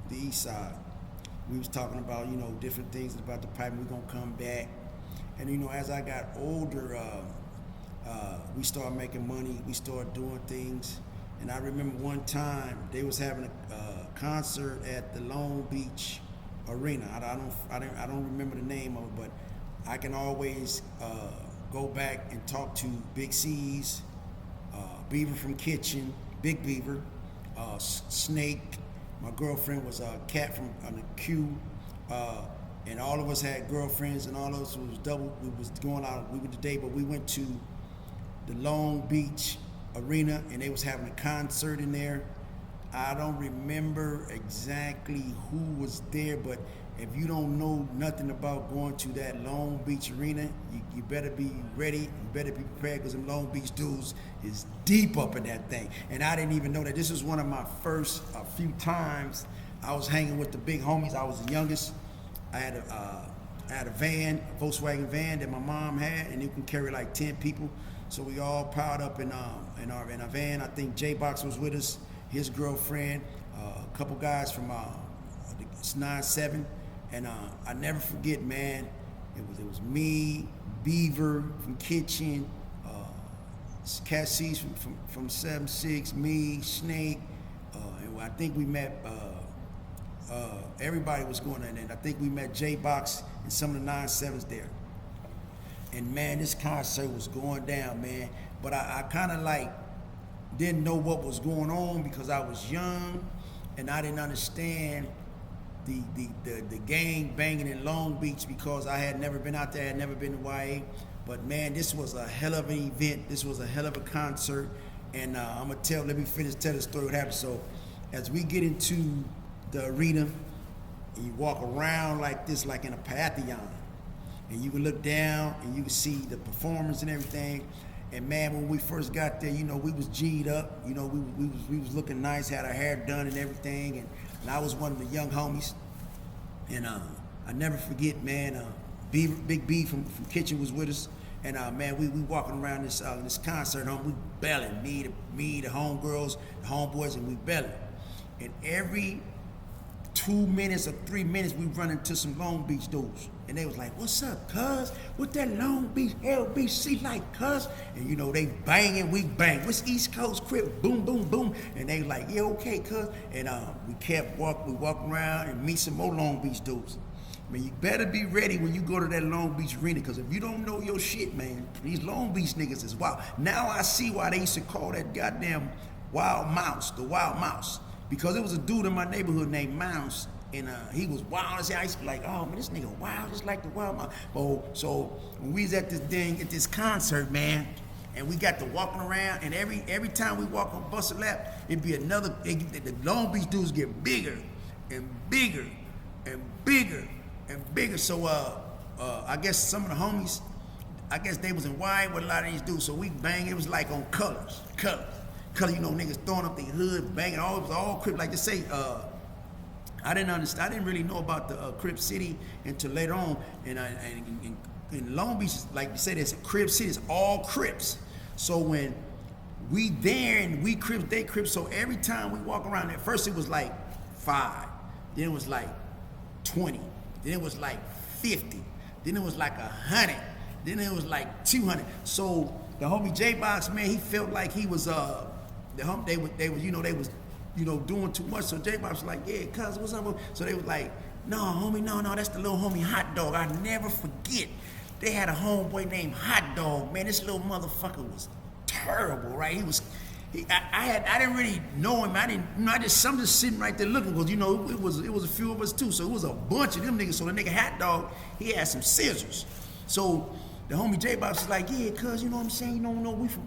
the east side. We was talking about, different things about the pipe, and we're gonna come back. And as I got older, we started making money. We started doing things. And I remember one time they was having a concert at the Long Beach Arena. I don't remember the name of it, but I can always go back and talk to Big C's, Beaver from Kitchen, Big Beaver, Snake. My girlfriend was a Cat from the Q, and all of us had girlfriends, and all of us was double. We was going out. We were today, but we went to the Long Beach Arena, and they was having a concert in there. I don't remember exactly who was there, but if you don't know nothing about going to that Long Beach Arena, you better be ready. You better be prepared, because them Long Beach dudes is deep up in that thing. And I didn't even know that. This was one of my first few times I was hanging with the big homies. I was the youngest. I had a van, a Volkswagen van that my mom had, and it can carry like 10 people. So we all piled up in our van. I think J-Box was with us, his girlfriend, a couple guys from 9-7, and I never forget, man. It was me, Beaver from Kitchen, Cassie's from 7-6, me, Snake, and I think we met. Everybody was going in, and I think we met J-Box and some of the 9-7s there. And man, this concert was going down, man. But I kind of like didn't know what was going on, because I was young and I didn't understand the gang banging in Long Beach, because I had never been out there, I had never been to YA. But man, this was a hell of an event. This was a hell of a concert. And I'm gonna let me tell the story what happened. So as we get into the arena, and you walk around like this, like in a pantheon, and you can look down and you can see the performers and everything. And man, when we first got there, we was G'd up. We was looking nice, had our hair done and everything. And I was one of the young homies. And I never forget, man. Big B from Kitchen was with us. And man, we walking around this concert, we belling. Me, the homegirls, the homeboys, and we belling. And every 2 minutes or 3 minutes, we run into some Long Beach dudes. And they was like, "What's up, cuz? What that Long Beach LBC like, cuz?" And they banging, we bang. What's East Coast Crip? Boom, boom, boom. And they like, "Yeah, okay, cuz." And we walk around and meet some more Long Beach dudes. Man, you better be ready when you go to that Long Beach Arena, because if you don't know your shit, man, these Long Beach niggas is wild. Now I see why they used to call that goddamn Wild Mouse, the Wild Mouse. Because it was a dude in my neighborhood named Mouse, and he was wild as hell. I used to be like, "Oh man, this nigga wild, just like the Wild Mouse." So when we was at this concert, man, and we got to walking around, and every time we walk on bust a lap, it'd be the Long Beach dudes get bigger and bigger and bigger and bigger. So I guess some of the homies, I guess they was in wide with a lot of these dudes. So we bang. It was like on colors. Niggas throwing up their hood, banging. It was all Crip. Like to say, I didn't understand. I didn't really know about the Crip City until later on. And in Long Beach, like you said, it's a Crip City. It's all Crips. So when we there and we Crips, they Crips. So every time we walk around, at first it was like 5, then it was like 20, then it was like 50, then it was like 100, then it was like 200. So the homie J-Box, man, he felt like he was they was doing too much. So J-Box was like, "Yeah, cuz, what's up?" So they was like, "No, homie, no, that's the little homie Hot Dog." I never forget. They had a homeboy named Hot Dog. Man, this little motherfucker was terrible, right? I didn't really know him. I'm just sitting right there looking, because it was a few of us too. So it was a bunch of them niggas. So the nigga Hot Dog, he had some scissors. So the homie J-Box was like, "Yeah, cuz, you know what I'm saying?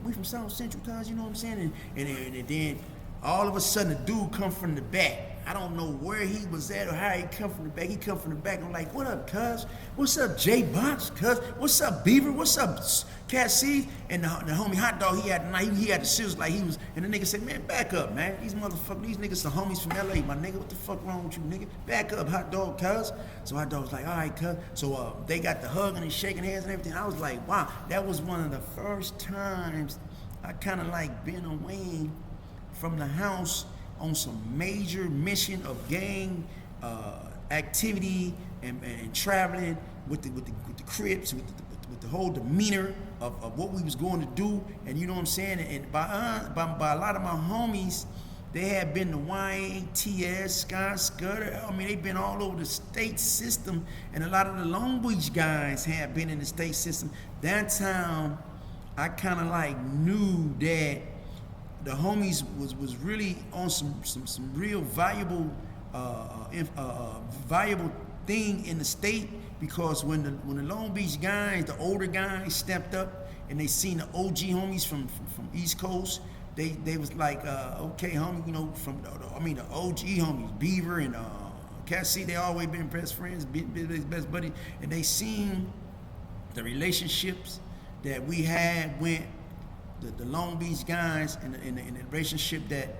We from South Central, cuz, you know what I'm saying?" And then all of a sudden, the dude come from the back. I don't know where he was at or how he come from the back. He come from the back. I'm like, "What up, cuz? What's up, J-Box, cuz? What's up, Beaver? What's up, Cassie?" And the homie Hot Dog, he had the scissors like he was. And the nigga said, "Man, back up, man. These niggas some homies from LA, my nigga. What the fuck wrong with you, nigga? Back up, Hot Dog, cuz." So Hot Dog was like, "All right, cuz." So they got the hugging and shaking hands and everything. I was like, wow, that was one of the first times I kind of like been away from the house on some major mission of gang activity and traveling with the Crips, with the whole demeanor of what we was going to do, and you know what I'm saying. And by a lot of my homies, they had been to YATS, Sky Scudder. I mean, they've been all over the state system, and a lot of the Long Beach guys had been in the state system. That time, I kind of like knew that the homies was really on some real valuable valuable thing in the state, because when the Long Beach guys, the older guys, stepped up and they seen the OG homies from East Coast, they was like, okay, homie, you know, the OG homies, Beaver and Cassie, they always been best friends, best buddy, and they seen the relationships that we had with the Long Beach guys, and the relationship that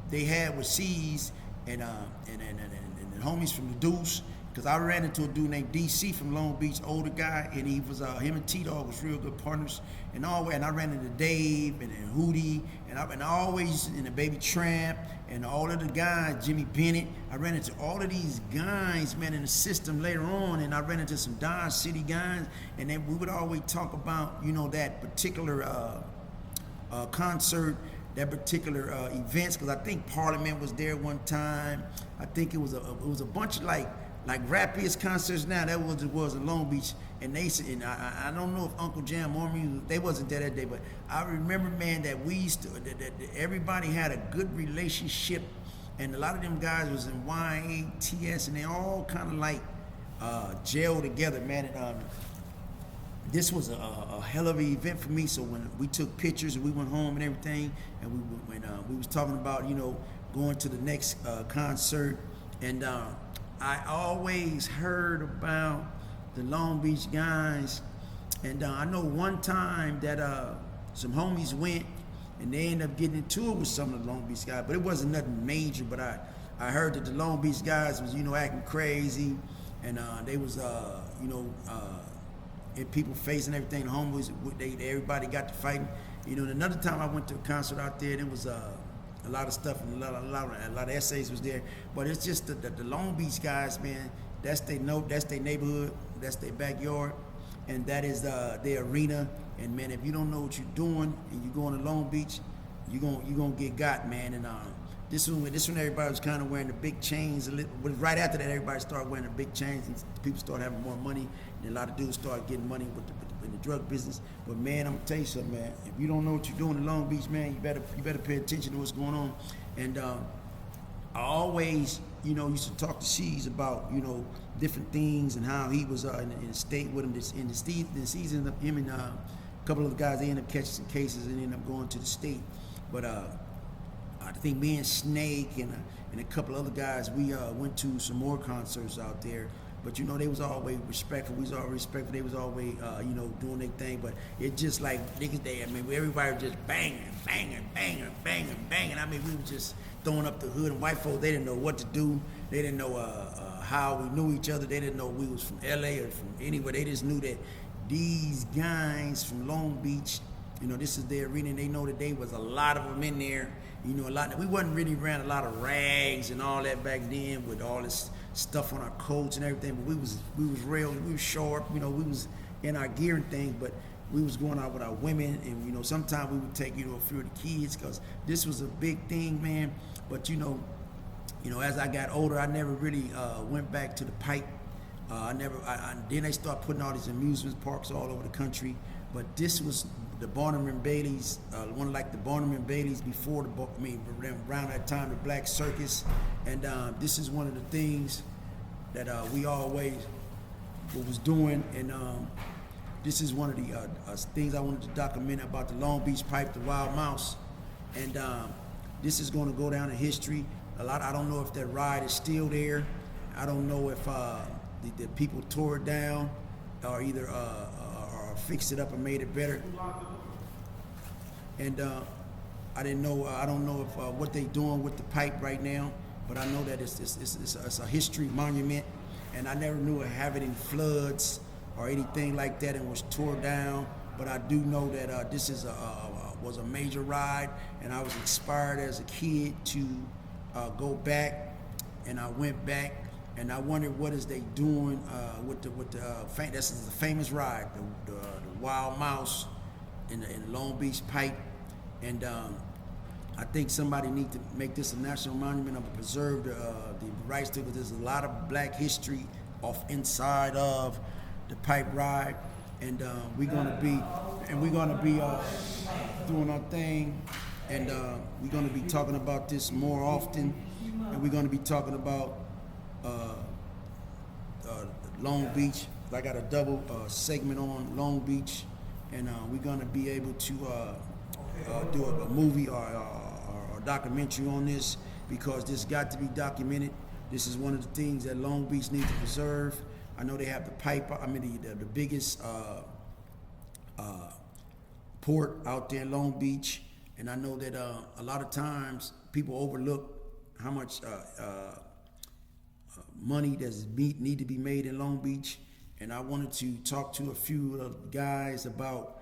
they had with C's and the homies from the Deuce. Because I ran into a dude named DC from Long Beach, older guy, and he was him and T-Dog was real good partners. And I ran into Dave and Hootie, and I always, and the Baby Tramp, and all of the guys, Jimmy Bennett. I ran into all of these guys, man, in the system later on, and I ran into some Dodge City guys, and then we would always talk about, you know, that particular concert, that particular events, because I think Parliament was there one time. I think it was a bunch of like Rapids concerts now. That was it was in Long Beach, and they said, and I don't know if Uncle Jam or me, they wasn't there that day, but I remember, man, that we used to that everybody had a good relationship, and a lot of them guys was in YATS, and they all kind of like gelled together, man. And this was a hell of an event for me. So when we took pictures and we went home and everything, and we was talking about, you know, going to the next concert, and I always heard about the Long Beach guys, and I know one time that some homies went and they ended up getting into it with some of the Long Beach guys, but it wasn't nothing major. But I heard that the Long Beach guys was, you know, acting crazy, and they was and people facing everything. The homies, everybody got to fighting. You know, and another time I went to a concert out there, and it was a lot of stuff, and a lot of essays was there. But it's just the Long Beach guys, man. That's their neighborhood, that's their backyard, and that is their arena. And man, if you don't know what you're doing and you're going to Long Beach, you're gonna get got, man. And this one everybody was kind of wearing the big chains. But right after that, everybody started wearing the big chains, and people started having more money, and a lot of dudes started getting money in the drug business. But man, I'm gonna tell you something, man. If you don't know what you're doing in Long Beach, man, you better pay attention to what's going on. And I always, you know, used to talk to C's about, you know, different things, and how he was in the state with him. In the season, him and a couple of the guys, they ended up catching some cases and ended up going to the state. But I think me and Snake and a couple other guys, we went to some more concerts out there. But you know, they was always respectful. We was always respectful. They was always, you know, doing their thing. But it just like niggas, I mean, everybody was just banging. I mean, we were just throwing up the hood. And white folks, they didn't know what to do. They didn't know how we knew each other. They didn't know we was from LA or from anywhere. They just knew that these guys from Long Beach, you know, this is their arena, and they know that there was a lot of them in there. You know, we wasn't really around a lot of rags and all that back then with all this stuff on our coats and everything, but we was real, we was sharp, you know, we was in our gear and things, but we was going out with our women, and you know, sometimes we would take, you know, a few of the kids, because this was a big thing, man. But you know, as I got older, I never really went back to the Pike. Then they start putting all these amusement parks all over the country, but this was the Barnum and Bailey's, one of like the Barnum and Bailey's before around that time, the Black Circus, and this is one of the things that we always was doing, and this is one of the things I wanted to document about the Long Beach Pike, the Wild Mouse, and this is going to go down in history. I don't know if that ride is still there. I don't know if the people tore it down or either or fixed it up and made it better. And I don't know if what they're doing with the pipe right now, but I know that it's a history monument, and I never knew it having any floods or anything like that and was tore down. But I do know that this is was a major ride, and I was inspired as a kid to go back, and I went back, and I wondered what is they doing with the this is the famous ride, the Wild Mouse in the Long Beach Pike, and I think somebody need to make this a national monument or preserve the rights to it, because there's a lot of black history off inside of the pipe ride, and we're gonna be doing our thing, and we're gonna be talking about this more often, and we're gonna be talking about Long Beach. I got a double segment on Long Beach, and we're gonna be able to do a movie or a documentary on this, because this got to be documented. This is one of the things that Long Beach needs to preserve. I know they have the pipe. I mean the biggest port out there in Long Beach, and I know that a lot of times people overlook how much money does need to be made in Long Beach, and I wanted to talk to a few of the guys about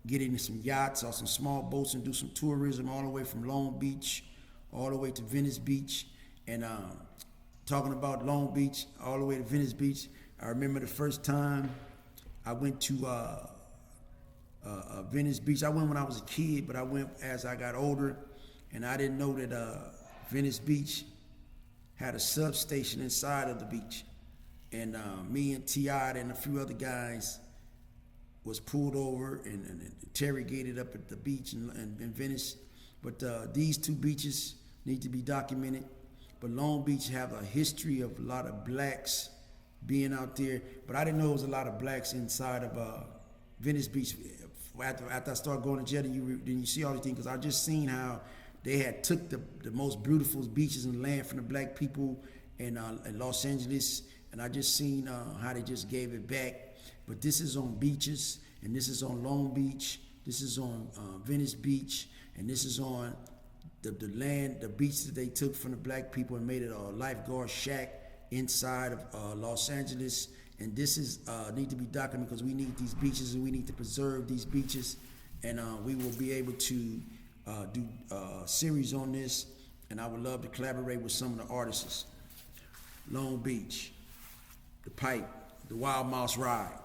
getting some yachts or some small boats and do some tourism all the way from Long Beach all the way to Venice Beach, and talking about Long Beach all the way to Venice Beach. I remember the first time I went to Venice Beach. I went when I was a kid, but I went as I got older, and I didn't know that Venice Beach had a substation inside of the beach, and me and T.I. and a few other guys was pulled over and interrogated up at the beach in Venice. But these two beaches need to be documented. But Long Beach have a history of a lot of blacks being out there, but I didn't know there was a lot of blacks inside of Venice Beach. After I started going to jail, then you see all these things, because I just seen how they had took the most beautiful beaches in the land from the black people in Los Angeles, and I just seen how they just gave it back. But this is on beaches, and this is on Long Beach, this is on Venice Beach, and this is on the land, the beach that they took from the black people and made it a lifeguard shack inside of Los Angeles. And this is need to be documented, because we need these beaches and we need to preserve these beaches, and we will be able to do a series on this, and I would love to collaborate with some of the artists. Long Beach, the Pipe, the Wild Mouse Ride.